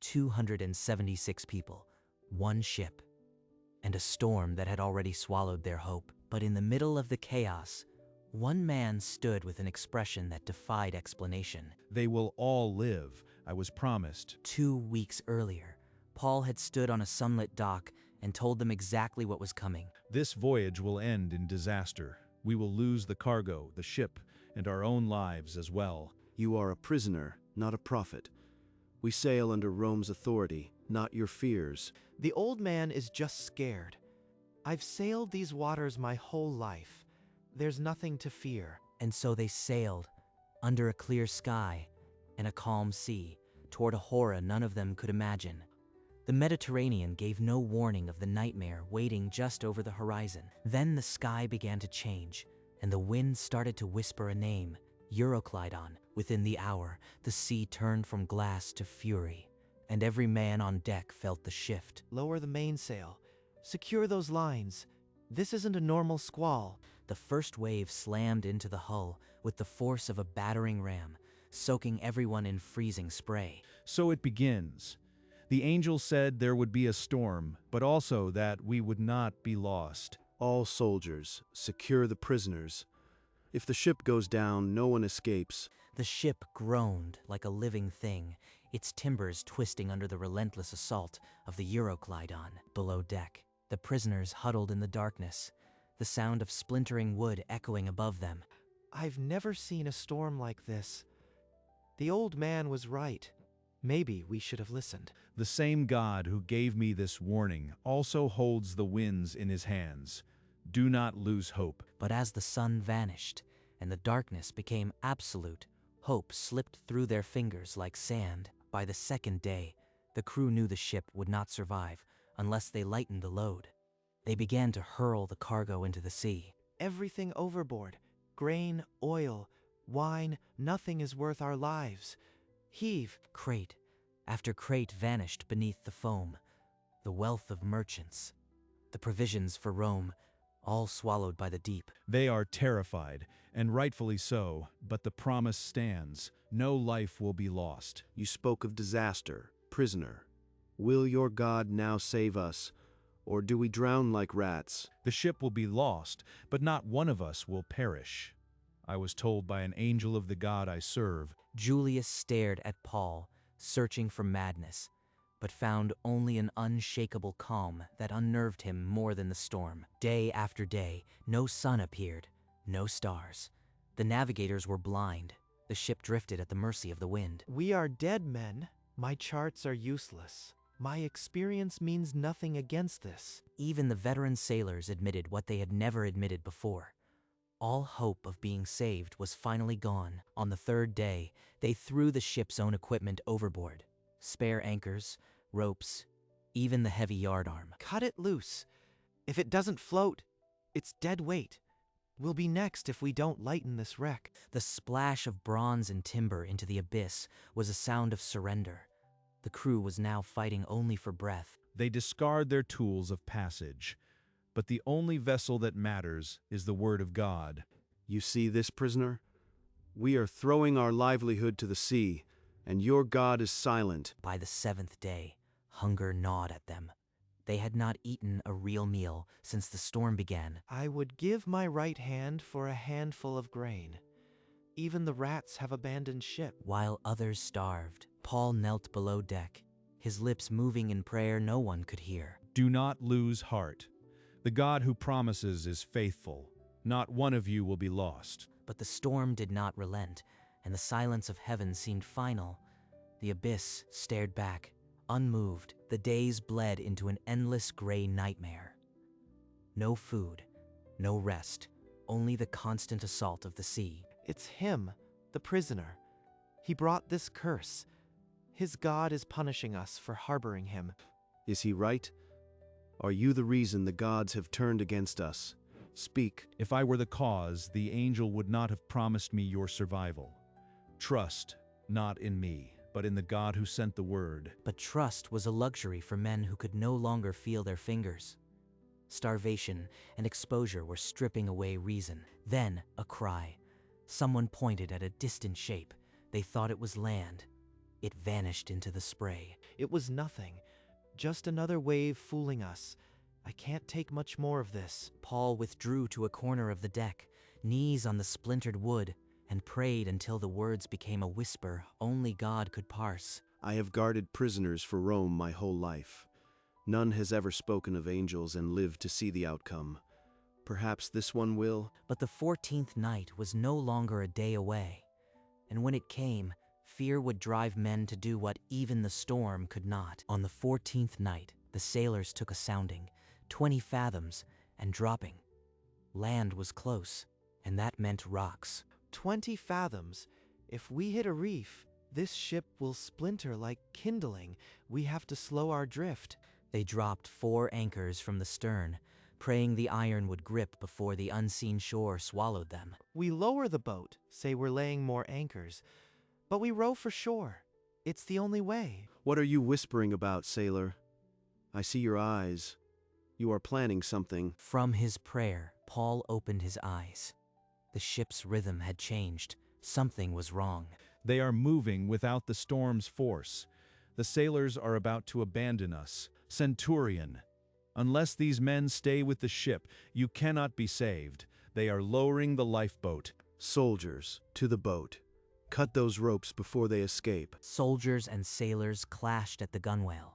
276 people, one ship, and a storm that had already swallowed their hope. But in the middle of the chaos, one man stood with an expression that defied explanation. They will all live, I was promised. 2 weeks earlier, Paul had stood on a sunlit dock and told them exactly what was coming. This voyage will end in disaster. We will lose the cargo, the ship, and our own lives as well. You are a prisoner, not a prophet. We sail under Rome's authority, not your fears. The old man is just scared. I've sailed these waters my whole life. There's nothing to fear. And so they sailed, under a clear sky and a calm sea, toward a horror none of them could imagine. The Mediterranean gave no warning of the nightmare waiting just over the horizon. Then the sky began to change, and the wind started to whisper a name, Euroclydon. Within the hour, the sea turned from glass to fury, and every man on deck felt the shift. Lower the mainsail. Secure those lines. This isn't a normal squall. The first wave slammed into the hull with the force of a battering ram, soaking everyone in freezing spray. So it begins. The angel said there would be a storm, but also that we would not be lost. All soldiers, secure the prisoners. If the ship goes down, no one escapes. The ship groaned like a living thing, its timbers twisting under the relentless assault of the Euroclydon. Below deck, the prisoners huddled in the darkness, the sound of splintering wood echoing above them. I've never seen a storm like this. The old man was right. Maybe we should have listened. The same God who gave me this warning also holds the winds in his hands. Do not lose hope. But as the sun vanished and the darkness became absolute, hope slipped through their fingers like sand. By the second day, the crew knew the ship would not survive unless they lightened the load. They began to hurl the cargo into the sea. Everything overboard. Grain, oil, wine, nothing is worth our lives. Heave. Crate after crate vanished beneath the foam. The wealth of merchants, the provisions for Rome, all swallowed by the deep. They are terrified, and rightfully so, but the promise stands. No life will be lost. You spoke of disaster, prisoner. Will your God now save us, or do we drown like rats? The ship will be lost, but not one of us will perish. I was told by an angel of the God I serve. Julius stared at Paul, searching for madness, but found only an unshakable calm that unnerved him more than the storm. Day after day, no sun appeared, no stars. The navigators were blind. The ship drifted at the mercy of the wind. We are dead men. My charts are useless. My experience means nothing against this. Even the veteran sailors admitted what they had never admitted before. All hope of being saved was finally gone. On the third day, they threw the ship's own equipment overboard. Spare anchors, ropes, even the heavy yardarm. Cut it loose. If it doesn't float, it's dead weight. We'll be next if we don't lighten this wreck. The splash of bronze and timber into the abyss was a sound of surrender. The crew was now fighting only for breath. They discard their tools of passage, but the only vessel that matters is the word of God. You see this, prisoner? We are throwing our livelihood to the sea, and your God is silent. By the seventh day, hunger gnawed at them. They had not eaten a real meal since the storm began. I would give my right hand for a handful of grain. Even the rats have abandoned ship. While others starved, Paul knelt below deck, his lips moving in prayer no one could hear. Do not lose heart. The God who promises is faithful. Not one of you will be lost. But the storm did not relent, and the silence of heaven seemed final. The abyss stared back, unmoved. The days bled into an endless gray nightmare. No food, no rest, only the constant assault of the sea. It's him, the prisoner. He brought this curse. His God is punishing us for harboring him. Is he right? Are you the reason the gods have turned against us? Speak. If I were the cause, the angel would not have promised me your survival. Trust, not in me, but in the God who sent the word. But trust was a luxury for men who could no longer feel their fingers. Starvation and exposure were stripping away reason. Then, a cry. Someone pointed at a distant shape. They thought it was land. It vanished into the spray. It was nothing. Just another wave fooling us. I can't take much more of this. Paul withdrew to a corner of the deck, knees on the splintered wood, and prayed until the words became a whisper only God could parse. I have guarded prisoners for Rome my whole life. None has ever spoken of angels and lived to see the outcome. Perhaps this one will. But the 14th night was no longer a day away, and when it came, fear would drive men to do what even the storm could not. On the 14th night, the sailors took a sounding, 20 fathoms, and dropping. Land was close, and that meant rocks. 20 fathoms. If we hit a reef, this ship will splinter like kindling. We have to slow our drift. They dropped 4 anchors from the stern, praying the iron would grip before the unseen shore swallowed them. We lower the boat, say we're laying more anchors, but we row for shore. It's the only way. What are you whispering about, sailor? I see your eyes. You are planning something. From his prayer, Paul opened his eyes. The ship's rhythm had changed. Something was wrong. They are moving without the storm's force. The sailors are about to abandon us. Centurion, unless these men stay with the ship, you cannot be saved. They are lowering the lifeboat. Soldiers, to the boat. Cut those ropes before they escape. Soldiers and sailors clashed at the gunwale,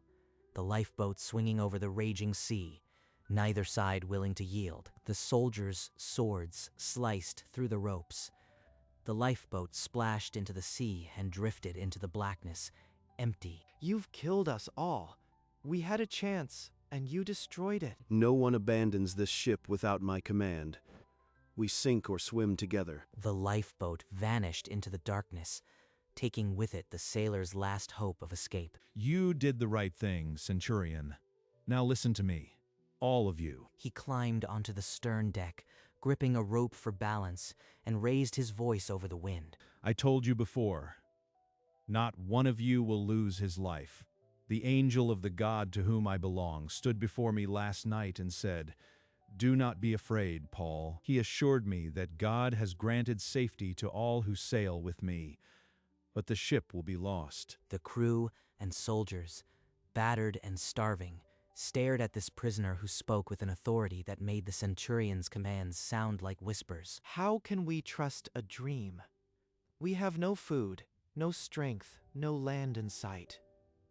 the lifeboat swinging over the raging sea, neither side willing to yield. The soldiers' swords sliced through the ropes. The lifeboat splashed into the sea and drifted into the blackness, empty. You've killed us all. We had a chance, and you destroyed it. No one abandons this ship without my command. We sink or swim together. The lifeboat vanished into the darkness, taking with it the sailors' last hope of escape. You did the right thing, Centurion. Now listen to me, all of you. He climbed onto the stern deck, gripping a rope for balance, and raised his voice over the wind. I told you before, not one of you will lose his life. The angel of the God to whom I belong stood before me last night and said, "Do not be afraid, Paul." He assured me that God has granted safety to all who sail with me, but the ship will be lost. The crew and soldiers, battered and starving, stared at this prisoner who spoke with an authority that made the centurion's commands sound like whispers. How can we trust a dream? We have no food, no strength, no land in sight.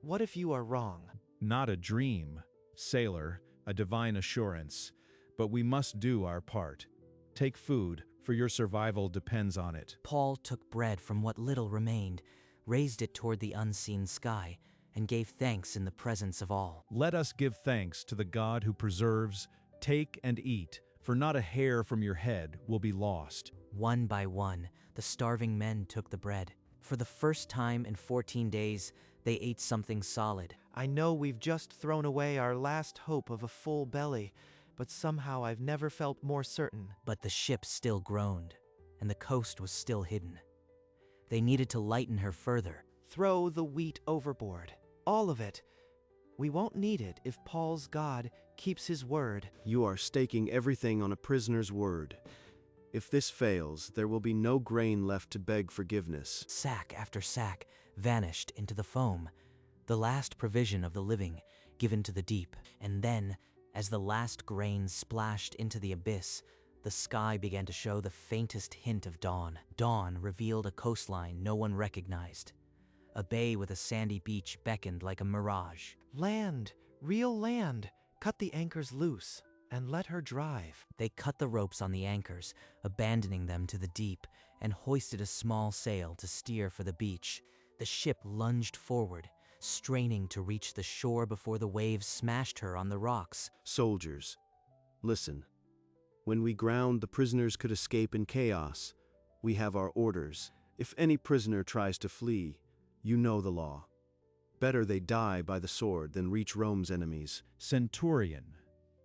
What if you are wrong? Not a dream, sailor, a divine assurance, but we must do our part. Take food, for your survival depends on it. Paul took bread from what little remained, raised it toward the unseen sky, and gave thanks in the presence of all. Let us give thanks to the God who preserves. Take and eat, for not a hair from your head will be lost. One by one, the starving men took the bread. For the first time in 14 days, they ate something solid. I know we've just thrown away our last hope of a full belly, but somehow I've never felt more certain. But the ship still groaned, and the coast was still hidden. They needed to lighten her further. Throw the wheat overboard. All of it. We won't need it if Paul's God keeps his word. You are staking everything on a prisoner's word. If this fails, there will be no grain left to beg forgiveness. Sack after sack vanished into the foam, the last provision of the living given to the deep. And then, as the last grain splashed into the abyss, the sky began to show the faintest hint of dawn. Dawn revealed a coastline no one recognized. A bay with a sandy beach beckoned like a mirage. Land, real land. Cut the anchors loose and let her drive. They cut the ropes on the anchors, abandoning them to the deep, and hoisted a small sail to steer for the beach. The ship lunged forward, straining to reach the shore before the waves smashed her on the rocks. Soldiers, listen. When we ground, the prisoners could escape in chaos. We have our orders. If any prisoner tries to flee, you know the law. Better they die by the sword than reach Rome's enemies. Centurion,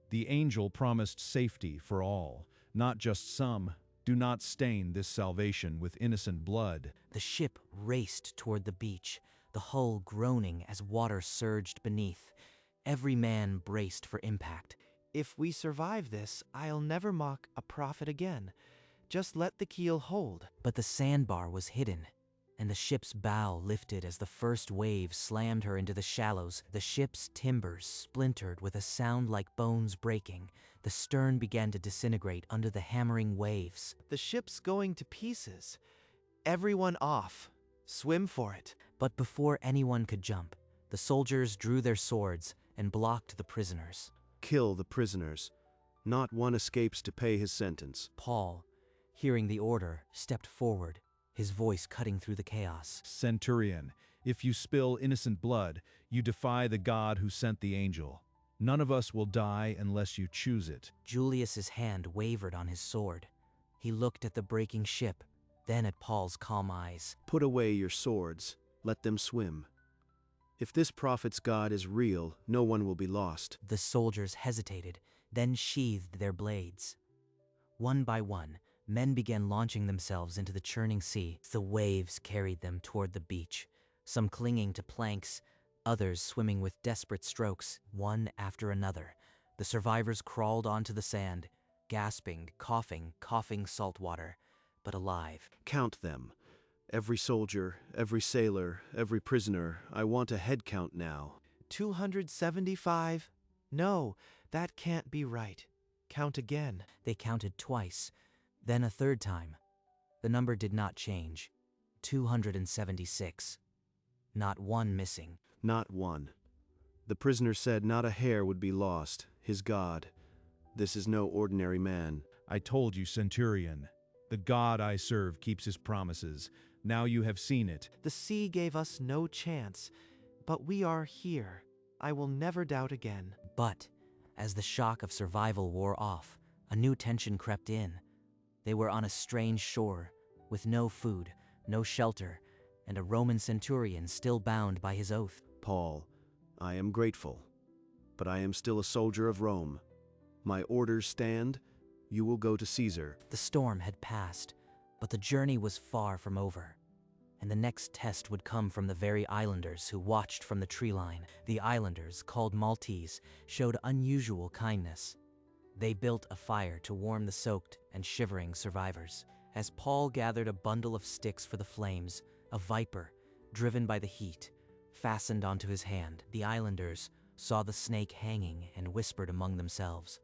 the angel promised safety for all, not just some. Do not stain this salvation with innocent blood. The ship raced toward the beach, the hull groaning as water surged beneath. Every man braced for impact. If we survive this, I'll never mock a prophet again. Just let the keel hold. But the sandbar was hidden. and the ship's bow lifted as the first wave slammed her into the shallows. The ship's timbers splintered with a sound like bones breaking. The stern began to disintegrate under the hammering waves. The ship's going to pieces. Everyone off. Swim for it. But before anyone could jump, the soldiers drew their swords and blocked the prisoners. Kill the prisoners. Not one escapes to pay his sentence. Paul, hearing the order, stepped forward, his voice cutting through the chaos. Centurion, if you spill innocent blood, you defy the God who sent the angel. None of us will die unless you choose it. Julius's hand wavered on his sword. He looked at the breaking ship, then at Paul's calm eyes. Put away your swords. Let them swim. If this prophet's God is real, no one will be lost. The soldiers hesitated, then sheathed their blades. One by one, men began launching themselves into the churning sea. The waves carried them toward the beach, some clinging to planks, others swimming with desperate strokes, one after another. The survivors crawled onto the sand, gasping, coughing salt water, but alive. Count them. Every soldier, every sailor, every prisoner. I want a head count now. 275? No, that can't be right. Count again. They counted twice, then a third time. The number did not change. 276. Not one missing. Not one. The prisoner said not a hair would be lost. His God. This is no ordinary man. I told you, Centurion. The God I serve keeps his promises. Now you have seen it. The sea gave us no chance, but we are here. I will never doubt again. But, as the shock of survival wore off, a new tension crept in. They were on a strange shore, with no food, no shelter, and a Roman centurion still bound by his oath. Paul, I am grateful, but I am still a soldier of Rome. My orders stand. You will go to Caesar. The storm had passed, but the journey was far from over. And the next test would come from the very islanders who watched from the tree line. The islanders, called Maltese, showed unusual kindness. They built a fire to warm the soaked and shivering survivors. As Paul gathered a bundle of sticks for the flames, a viper, driven by the heat, fastened onto his hand. The islanders saw the snake hanging and whispered among themselves,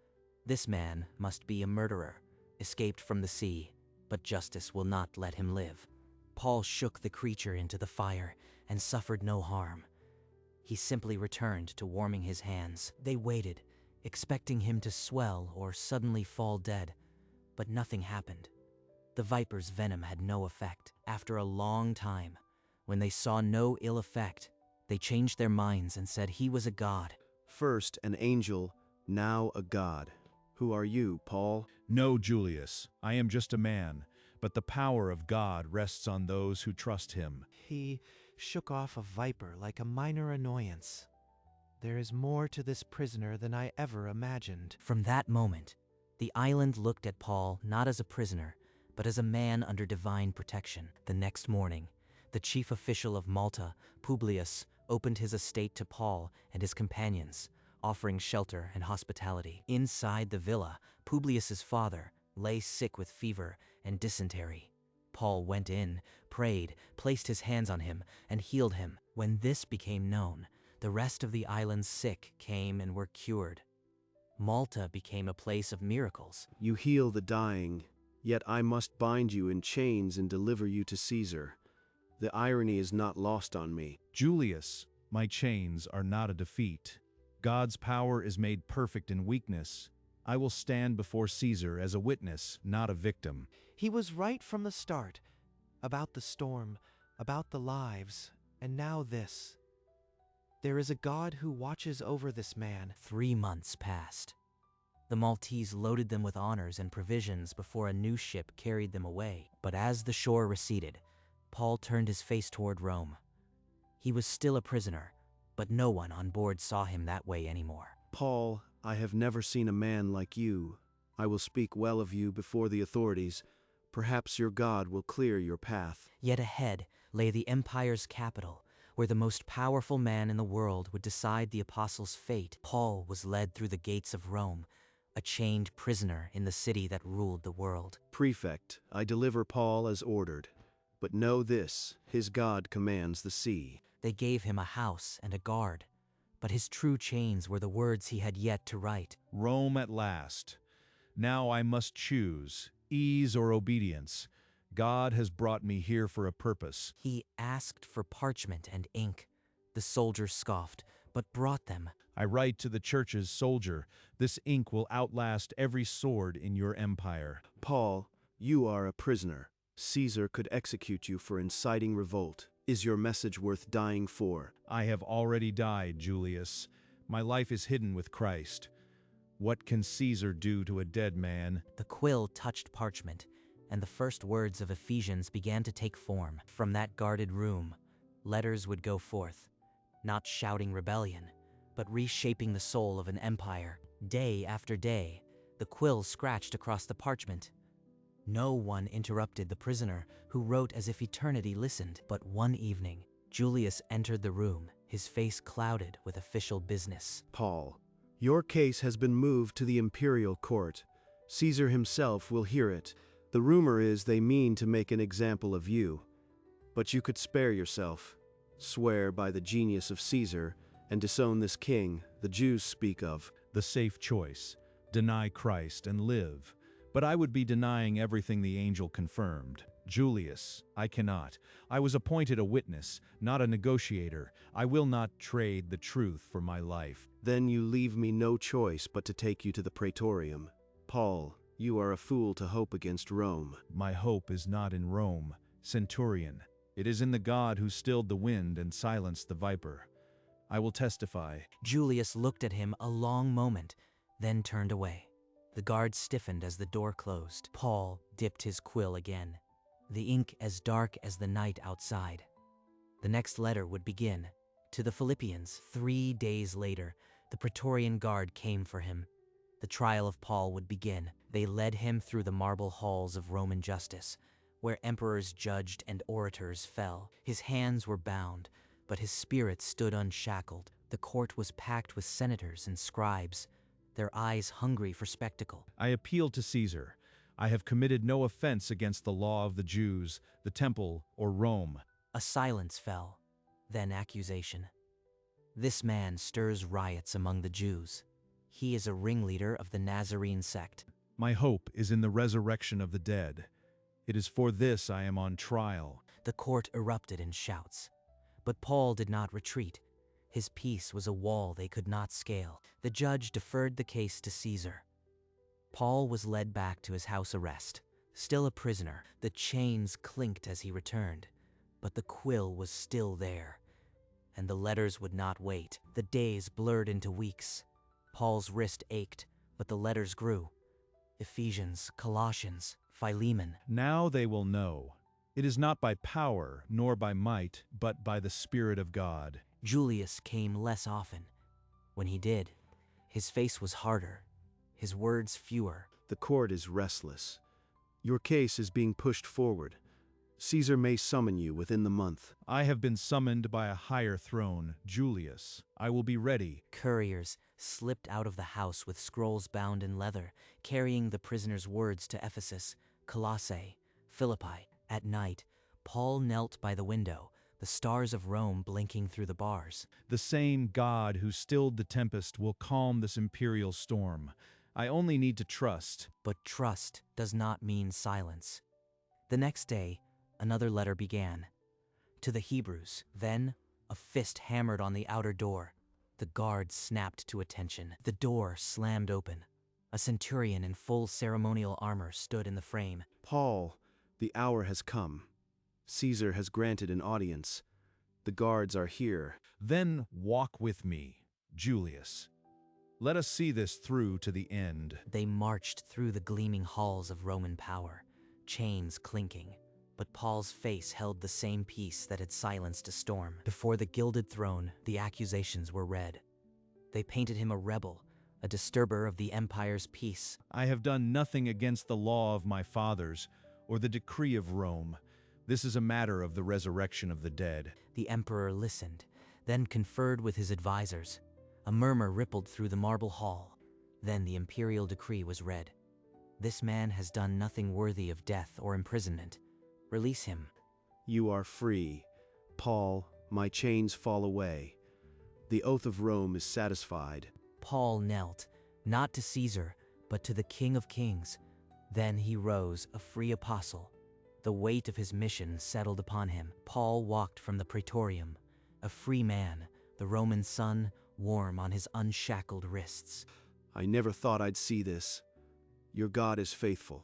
"This man must be a murderer, escaped from the sea, but justice will not let him live." Paul shook the creature into the fire and suffered no harm. He simply returned to warming his hands. They waited, expecting him to swell or suddenly fall dead, but nothing happened. The viper's venom had no effect. After a long time, when they saw no ill effect, they changed their minds and said he was a god. First an angel, now a god. Who are you, Paul? No, Julius, I am just a man, but the power of God rests on those who trust him. He shook off a viper like a minor annoyance. There is more to this prisoner than I ever imagined. From that moment, the island looked at Paul not as a prisoner, but as a man under divine protection. The next morning, the chief official of Malta, Publius, opened his estate to Paul and his companions, offering shelter and hospitality. Inside the villa, Publius's father lay sick with fever and dysentery. Paul went in, prayed, placed his hands on him, and healed him. When this became known, the rest of the island's sick came and were cured. Malta became a place of miracles. You heal the dying, yet I must bind you in chains and deliver you to Caesar. The irony is not lost on me. Julius, my chains are not a defeat. God's power is made perfect in weakness. I will stand before Caesar as a witness, not a victim. He was right from the start. About the storm, about the lives, and now this. There is a God who watches over this man. 3 months passed. The Maltese loaded them with honors and provisions before a new ship carried them away. But as the shore receded, Paul turned his face toward Rome. He was still a prisoner, but no one on board saw him that way anymore. Paul, I have never seen a man like you. I will speak well of you before the authorities. Perhaps your God will clear your path. Yet ahead lay the empire's capital, where the most powerful man in the world would decide the apostles' fate. Paul was led through the gates of Rome, a chained prisoner in the city that ruled the world. Prefect, I deliver Paul as ordered. But know this, his God commands the sea. They gave him a house and a guard, but his true chains were the words he had yet to write. Rome at last. Now I must choose, ease or obedience. God has brought me here for a purpose. He asked for parchment and ink. The soldiers scoffed, but brought them. I write to the church's soldier, this ink will outlast every sword in your empire. Paul, you are a prisoner. Caesar could execute you for inciting revolt. Is your message worth dying for? I have already died, Julius. My life is hidden with Christ. What can Caesar do to a dead man? The quill touched parchment, and the first words of Ephesians began to take form. From that guarded room, letters would go forth, not shouting rebellion, but reshaping the soul of an empire. Day after day, the quill scratched across the parchment. No one interrupted the prisoner, who wrote as if eternity listened. But one evening, Julius entered the room, his face clouded with official business. Paul, your case has been moved to the imperial court. Caesar himself will hear it. The rumor is they mean to make an example of you. But you could spare yourself. Swear by the genius of Caesar and disown this king the Jews speak of. The safe choice. Deny Christ and live. But I would be denying everything the angel confirmed. Julius, I cannot. I was appointed a witness, not a negotiator. I will not trade the truth for my life. Then you leave me no choice but to take you to the praetorium. Paul, you are a fool to hope against Rome. My hope is not in Rome, Centurion. It is in the God who stilled the wind and silenced the viper. I will testify. Julius looked at him a long moment, then turned away. The guard stiffened as the door closed. Paul dipped his quill again, the ink as dark as the night outside. The next letter would begin. To the Philippians. 3 days later, the Praetorian Guard came for him. The trial of Paul would begin. They led him through the marble halls of Roman justice, where emperors judged and orators fell. His hands were bound, but his spirit stood unshackled. The court was packed with senators and scribes, their eyes hungry for spectacle. I appeal to Caesar. I have committed no offense against the law of the Jews, the temple, or Rome. A silence fell, then accusation. This man stirs riots among the Jews. He is a ringleader of the Nazarene sect. My hope is in the resurrection of the dead. It is for this I am on trial. The court erupted in shouts, but Paul did not retreat. His peace was a wall they could not scale. The judge deferred the case to Caesar. Paul was led back to his house arrest, still a prisoner. The chains clinked as he returned, but the quill was still there, and the letters would not wait. The days blurred into weeks. Paul's wrist ached, but the letters grew. Ephesians, Colossians, Philemon. Now they will know. It is not by power, nor by might, but by the Spirit of God. Julius came less often. When he did, his face was harder, his words fewer. The court is restless. Your case is being pushed forward. Caesar may summon you within the month. I have been summoned by a higher throne, Julius. I will be ready. Couriers slipped out of the house with scrolls bound in leather, carrying the prisoner's words to Ephesus, Colossae, Philippi. At night, Paul knelt by the window, the stars of Rome blinking through the bars. The same God who stilled the tempest will calm this imperial storm. I only need to trust. But trust does not mean silence. The next day, another letter began. To the Hebrews. Then, a fist hammered on the outer door. The guard snapped to attention. The door slammed open. A centurion in full ceremonial armor stood in the frame. Paul, the hour has come. Caesar has granted an audience. The guards are here. Then walk with me, Julius. Let us see this through to the end. They marched through the gleaming halls of Roman power, chains clinking, but Paul's face held the same peace that had silenced a storm. Before the gilded throne, the accusations were read. They painted him a rebel, a disturber of the empire's peace. I have done nothing against the law of my fathers, or the decree of Rome. This is a matter of the resurrection of the dead. The emperor listened, then conferred with his advisors. A murmur rippled through the marble hall. Then the imperial decree was read. This man has done nothing worthy of death or imprisonment. Release him. You are free. Paul, my chains fall away. The oath of Rome is satisfied. Paul knelt, not to Caesar, but to the King of Kings. Then he rose, a free apostle. The weight of his mission settled upon him. Paul walked from the praetorium, a free man, the Roman sun warm on his unshackled wrists. I never thought I'd see this. Your God is faithful.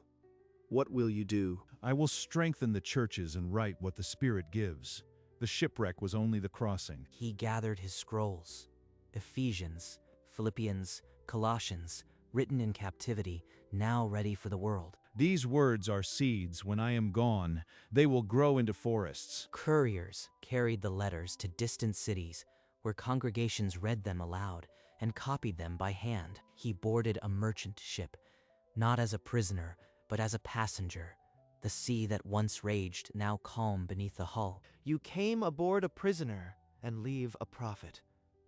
What will you do? I will strengthen the churches and write what the Spirit gives. The shipwreck was only the crossing. He gathered his scrolls, Ephesians, Philippians, Colossians, written in captivity, now ready for the world. These words are seeds. When I am gone, they will grow into forests. Couriers carried the letters to distant cities, where congregations read them aloud and copied them by hand. He boarded a merchant ship, not as a prisoner, but as a passenger. The sea that once raged, now calm beneath the hull. You came aboard a prisoner and leave a prophet.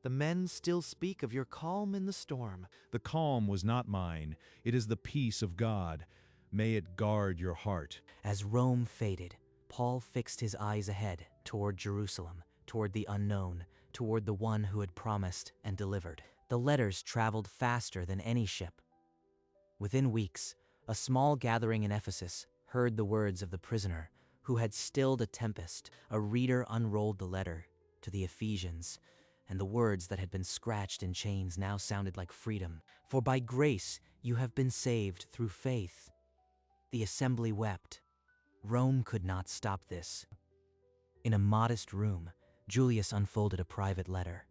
The men still speak of your calm in the storm. The calm was not mine. It is the peace of God. May it guard your heart. As Rome faded, Paul fixed his eyes ahead, toward Jerusalem, toward the unknown, toward the one who had promised and delivered. The letters traveled faster than any ship. Within weeks, a small gathering in Ephesus heard the words of the prisoner who had stilled a tempest. A reader unrolled the letter to the Ephesians, and the words that had been scratched in chains now sounded like freedom. For by grace you have been saved through faith. The assembly wept. Rome could not stop this. In a modest room, Julius unfolded a private letter.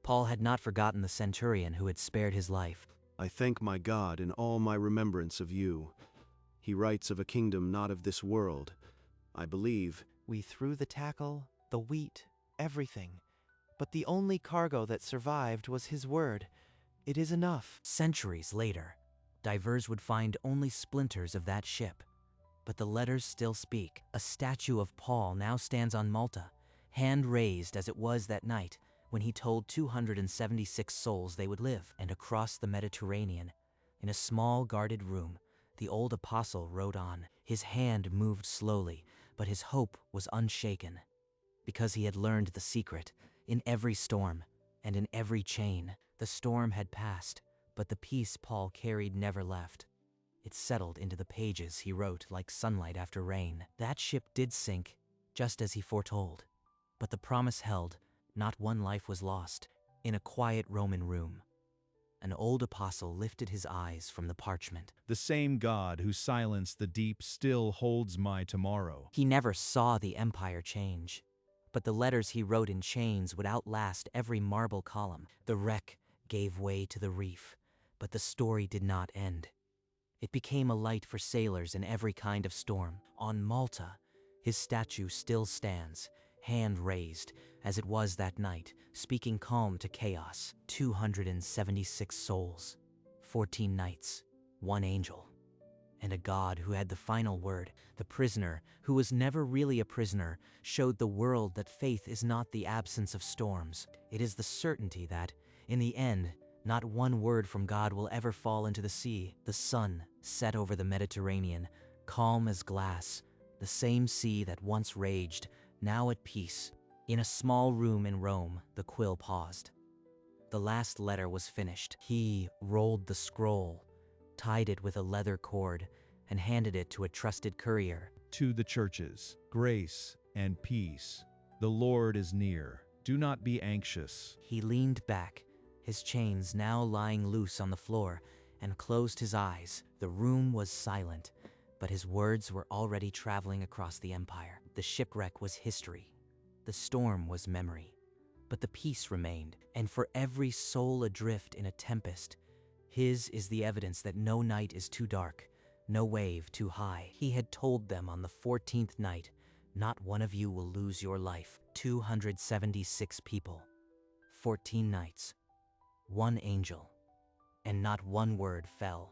Paul had not forgotten the centurion who had spared his life. I thank my God in all my remembrance of you. He writes of a kingdom not of this world. I believe. We threw the tackle, the wheat, everything. But the only cargo that survived was his word. It is enough. Centuries later, divers would find only splinters of that ship. But the letters still speak. A statue of Paul now stands on Malta, hand raised as it was that night when he told 276 souls they would live. And across the Mediterranean, in a small guarded room, the old apostle wrote on. His hand moved slowly, but his hope was unshaken. Because he had learned the secret, in every storm and in every chain, the storm had passed, but the peace Paul carried never left. It settled into the pages he wrote like sunlight after rain. That ship did sink, just as he foretold. But the promise held, not one life was lost. In a quiet Roman room, an old apostle lifted his eyes from the parchment. The same God who silenced the deep still holds my tomorrow. He never saw the empire change, but the letters he wrote in chains would outlast every marble column. The wreck gave way to the reef, but the story did not end. It became a light for sailors in every kind of storm. On Malta, his statue still stands, hand raised, as it was that night, speaking calm to chaos. 276 souls, 14 knights, 1 angel, and a God who had the final word. The prisoner, who was never really a prisoner, showed the world that faith is not the absence of storms. It is the certainty that, in the end, not one word from God will ever fall into the sea. The sun set over the Mediterranean, calm as glass, the same sea that once raged, now at peace. In a small room in Rome, the quill paused. The last letter was finished. He rolled the scroll, tied it with a leather cord, and handed it to a trusted courier. To the churches, grace and peace. The Lord is near. Do not be anxious. He leaned back, his chains now lying loose on the floor, and closed his eyes. The room was silent, but his words were already traveling across the empire. The shipwreck was history. The storm was memory. But the peace remained, and for every soul adrift in a tempest, his is the evidence that no night is too dark, no wave too high. He had told them on the 14th night, not one of you will lose your life. 276 people, 14 nights, 1 angel, and not one word fell.